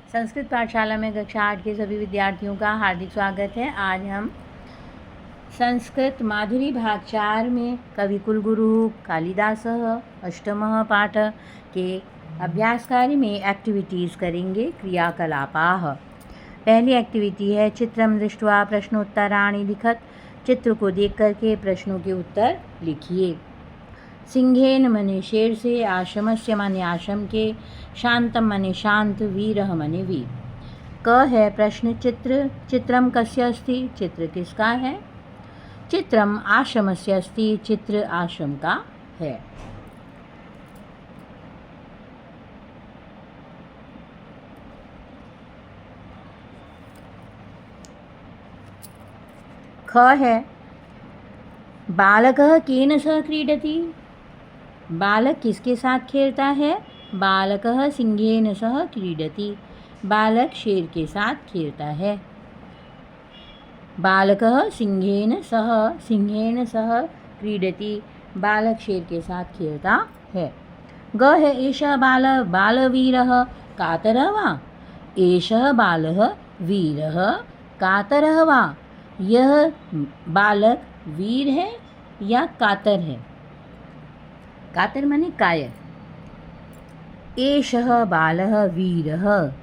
संस्कृत पाठशाला में कक्षा 8 के सभी विद्यार्थियों का हार्दिक स्वागत है। आज हम संस्कृत माधुरी भाग 4 में कवि कुलगुरुः कालिदासः अष्टमः पाठ के अभ्यासकार्य में एक्टिविटीज़ करेंगे। क्रियाकलापाः। पहली एक्टिविटी है चित्रं दृष्ट्वा प्रश्नोत्तराणि लिखत। चित्र को देख करके प्रश्नों के उत्तर लिखिए। सिंहेन मने शेर से, आश्रमस्य मने आश्रम के, शांतम मने शांत, वीरः मने वीर। क है प्रश्न चित्र। चित्रम कस्य अस्ति, चित्र किसका है। चित्रम आश्रमस्य अस्ति, चित्र आश्रम का है। ख है बालकः केन सह क्रीडति। बालक किसके साथ खेलता है। बालकः सिंहेन सह क्रीडति। बालक शेर के साथ खेलता है। बालकः सिंहेन सह क्रीडति। बालक शेर के साथ खेलता है। ग है एषः बालः बालवीरः कातरः वा। एषः बालः वीरः कातरः वा। यह बालक वीर है या कातर है। कातर माने कायर। एषः बालः वीरः,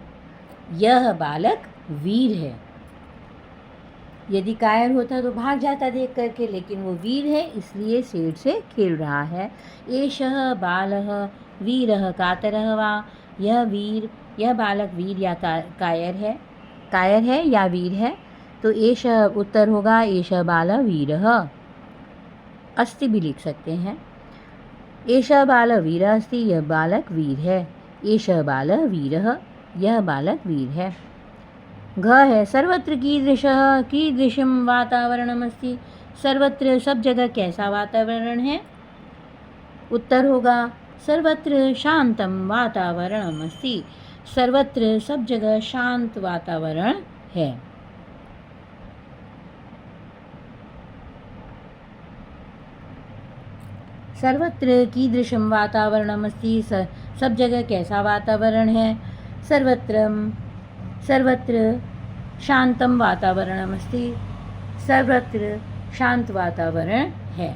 यह बालक वीर है। यदि कायर होता तो भाग जाता देख करके, लेकिन वो वीर है इसलिए शेर से खेल रहा है। एषः बालः वीरः कातरः वा। यह बालक वीर या कायर है या वीर है। तो एषः उत्तर होगा एषः बालः वीरः। अस्ति भी लिख सकते हैं। एषः बालः वीरः अस्ति, यह बालक वीर है। एषः बालः वीरः, यह बालक वीर है। घ है सर्वत्र कीदृशं वातावरणमस्ति। सर्वत्र सब जगह कैसा वातावरण है। उत्तर होगा सर्वत्र शांतम वातावरणमस्ति। सर्वत्र सब जगह शांत वातावरण है। सर्वत्र कीदृशं वातावरणमस्ति। सब जगह कैसा वातावरण है। सर्वत्र शांतम वातावरणमस्ति। सर्वत्र शांत वातावरण है।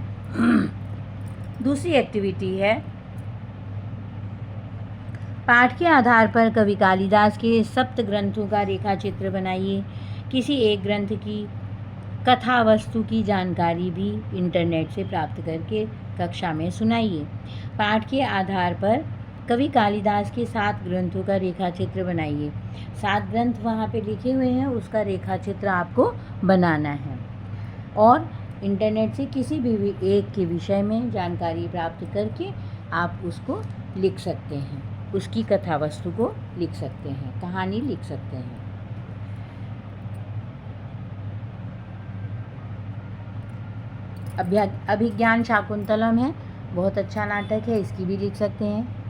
दूसरी एक्टिविटी है पाठ के आधार पर कवि कालिदास के सप्त ग्रंथों का रेखाचित्र बनाइए। किसी एक ग्रंथ की कथा वस्तु की जानकारी भी इंटरनेट से प्राप्त करके कक्षा में सुनाइए। पाठ के आधार पर कवि कालिदास के 7 ग्रंथों का रेखाचित्र बनाइए। 7 ग्रंथ वहाँ पे लिखे हुए हैं, उसका रेखाचित्र आपको बनाना है और इंटरनेट से किसी भी एक के विषय में जानकारी प्राप्त करके आप उसको लिख सकते हैं। उसकी कथा वस्तु को लिख सकते हैं, कहानी लिख सकते हैं। अभिज्ञान शाकुंतलम है, बहुत अच्छा नाटक है, इसकी भी लिख सकते हैं।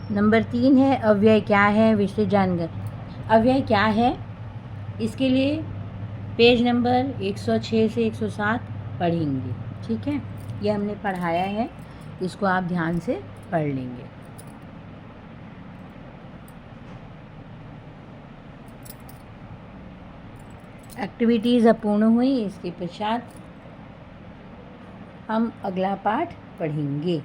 नंबर 3 है अव्यय क्या है, विस्तृत जानकारी। अव्यय क्या है, इसके लिए पेज नंबर 106 से 107 पढ़ेंगे। ठीक है, ये हमने पढ़ाया है, इसको आप ध्यान से पढ़ लेंगे। एक्टिविटीज़ अब पूर्ण हुई। इसके पश्चात हम अगला पाठ पढ़ेंगे।